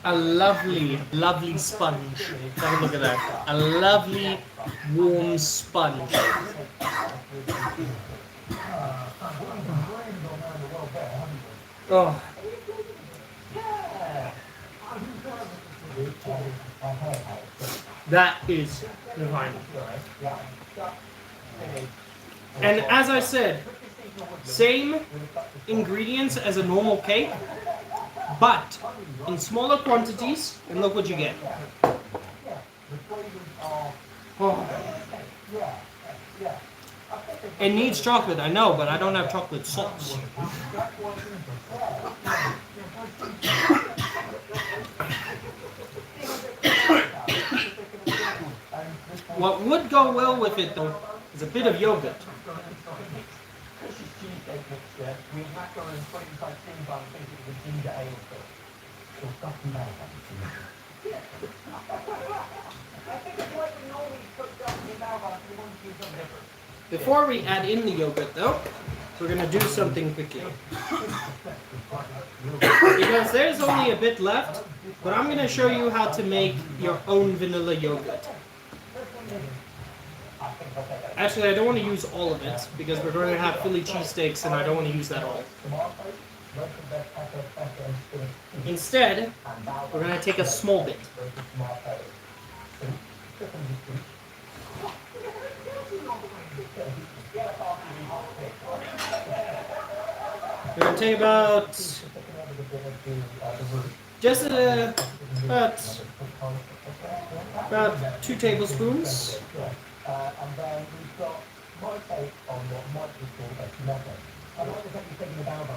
a lovely, lovely sponge. Have a look at that. A lovely, warm sponge. Oh. That is divine. And as I said, same ingredients as a normal cake, but in smaller quantities, and look what you get. Oh. It needs chocolate, I know, but I don't have chocolate sauce. What would go well with it, though, is a bit of yogurt. Before we add in the yogurt, though, we're going to do something quickly. Because there's only a bit left, but I'm going to show you how to make your own vanilla yogurt. Actually, I don't want to use all of it, because we're going to have Philly cheesesteaks, and I don't want to use that all. Instead, we're going to take a small bit. We're going to take about 2 tablespoons. And then we've got my take on what might be called a method. I'd like to take you taking the down on the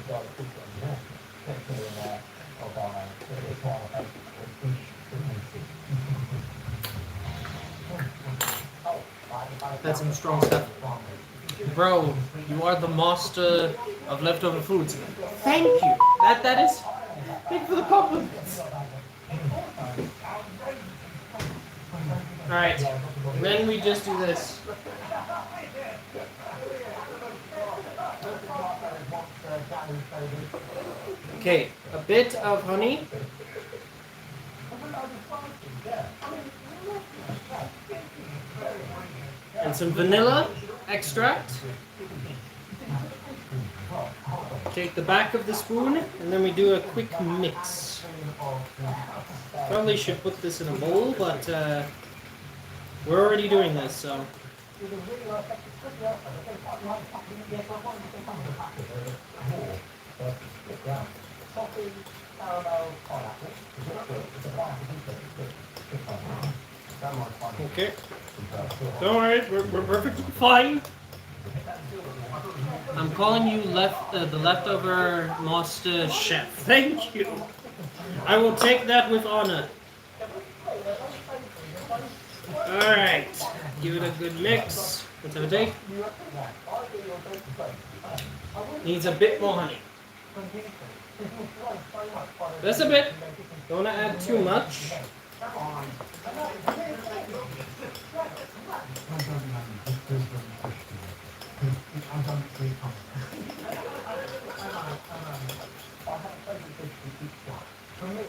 garlic pizza in there. Take it in there of our it's one of our That's some strong stuff. Bro, you are the master of leftover foods. Thank you. That is. Thank you for the compliments. Alright, then we just do this. Okay, a bit of honey. and some vanilla extract. Take the back of the spoon, and then we do a quick mix. Probably should put this in a bowl, but we're already doing this, so. Okay. Don't worry, we're perfectly fine. I'm calling you the leftover master chef. Thank you. I will take that with honor. Alright. Give it a good mix. Let's have a take. Needs a bit more honey. Just a bit. Don't want to add too much. For me,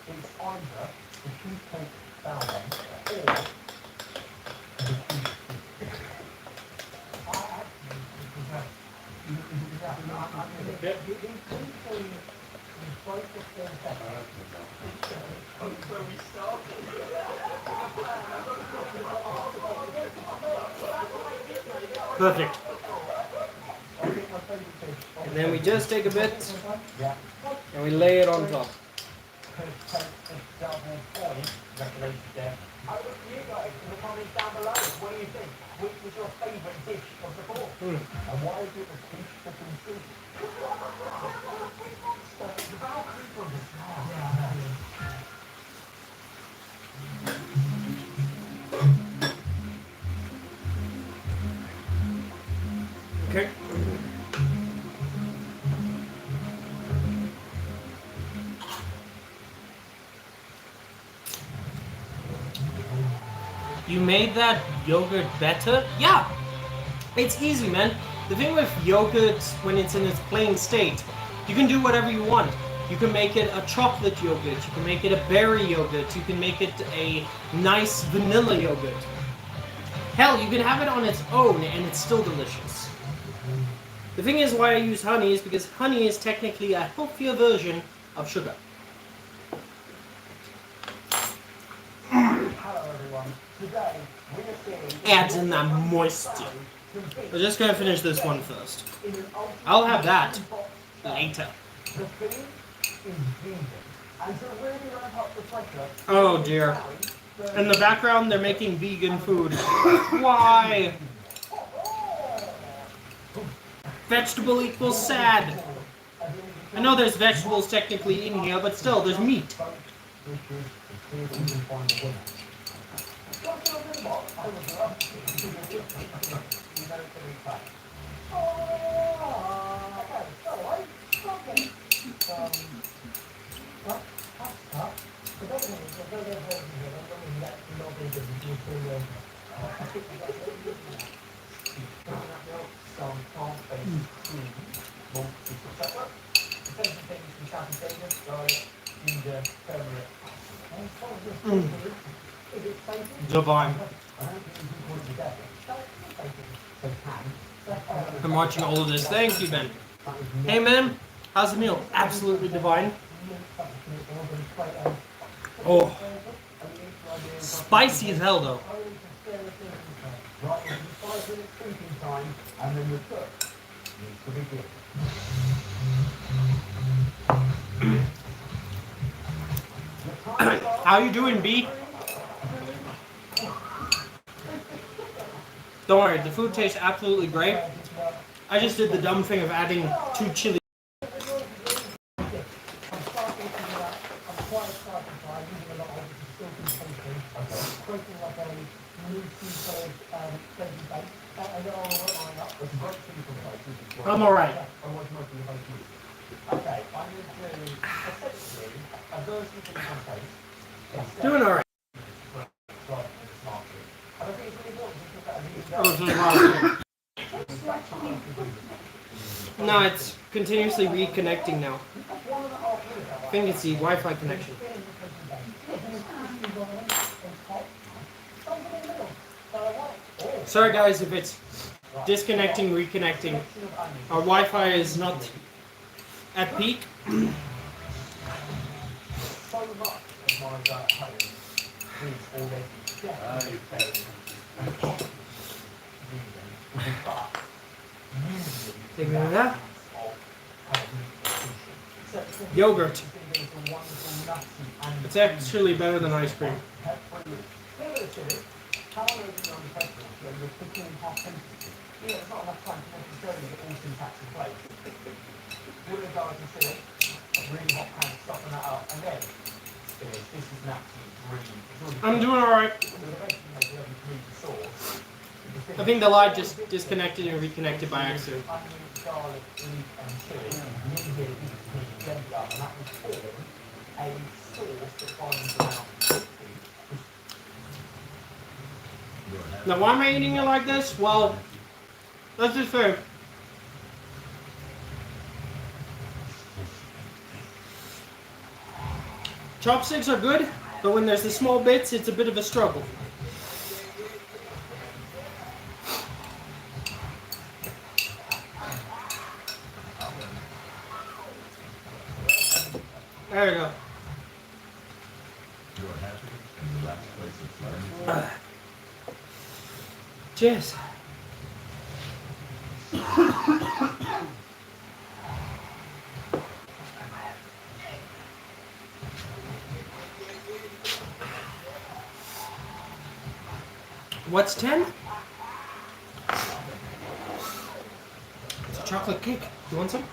it's either the cheesecake salad or the cheesecake. I actually prefer. Perfect. And then we just take a bit and we lay it on top. And why is it a fish chicken soup? Okay. You made that yogurt better? Yeah! It's easy, man. The thing with yogurt, when it's in its plain state, you can do whatever you want. You can make it a chocolate yogurt, you can make it a berry yogurt, you can make it a nice vanilla yogurt. Hell, you can have it on its own and it's still delicious. The thing is why I use honey is because honey is technically a healthier version of sugar. Hello everyone. Today we are seeing Adds in that moisture. We're just gonna finish this one first. I'll have that later. the food is vegan. And to really ramp up the pressure, Oh dear. In the background, they're making vegan food. Why? Vegetable equals sad. I know there's vegetables technically in here, but still, there's meat. Divine. I'm watching all of this. Thank you, Ben. Hey, man. How's the meal? Absolutely divine. Oh. Spicy as hell, though. How you doing, B? Don't worry, the food tastes absolutely great. I just did the dumb thing of adding 2 chili. I'm alright. Doing alright. No, it's continuously reconnecting now. I think it's the Wi-Fi connection. Sorry guys if it's disconnecting, reconnecting. Our Wi-Fi is not at peak. So much of my day at home is already definitely but usually Take me with that. So Yogurt. it's a wonderful nutty and It's actually better than ice cream. How long have you been on the festival? You're picking in half sentences. You know, it's not enough time to necessarily get all syntax in place. Would have gone and said, really hot pan, soften that up, and then finish. This is an absolute dream. I'm doing alright. I think the light just disconnected and reconnected by accident. Onion, garlic, leek, and chili. Ginger, blend up, and that will form a sauce that binds around quickly. Now why am I eating it like this? Well, let's just say chopsticks are good, but when there's the small bits, it's a bit of a struggle. There we go. Cheers. What's 10? It's a chocolate cake. You want some?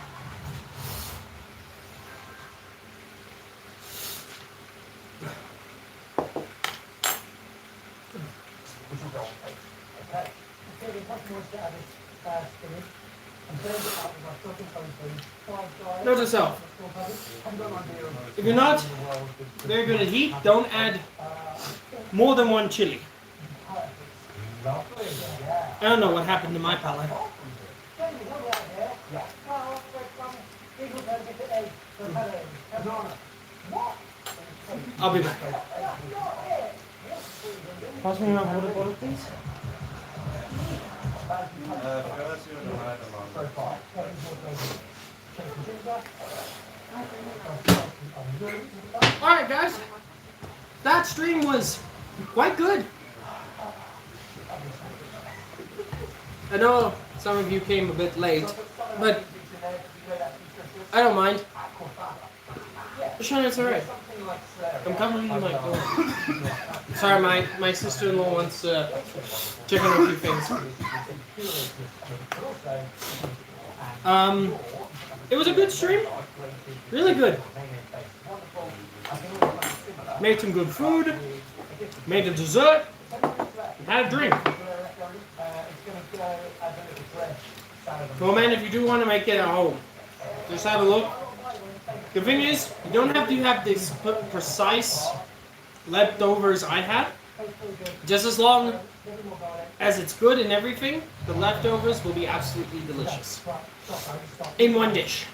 Note to self. If you're not very good at heat, don't add more than one chili. I don't know what happened to my palate. I'll be back. Pass me my water bottle, please. Alright guys, that stream was quite good. I know some of you came a bit late, but I don't mind. Sean, it's alright. I'm covering the mic. Sorry, my sister-in-law wants to check on a few things. It was a good stream. Really good. Made some good food. Made a dessert. Had a drink. Well, man, if you do want to make it at home, just have a look. The thing is, you don't have to have this precise leftovers I had. Just as long as it's good and everything, the leftovers will be absolutely delicious. In one dish.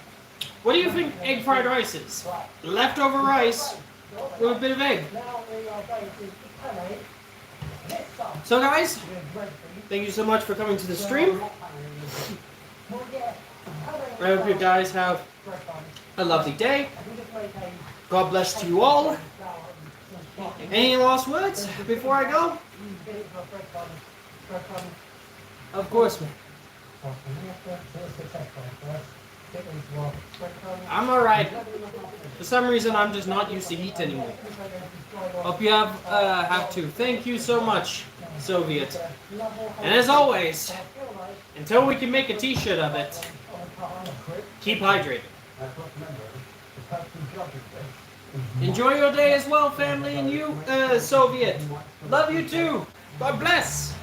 What do you think egg fried rice is? Leftover rice with a bit of egg. So guys, thank you so much for coming to the stream. I hope you guys have a lovely day. God bless to you all. Any last words before I go? Of course, man. I'm alright. For some reason, I'm just not used to heat anymore. Hope you have to. Thank you so much, Soviet. And as always, until we can make a t-shirt of it, keep hydrated. Enjoy your day as well, family, and you, Soviet. Love you too. God bless.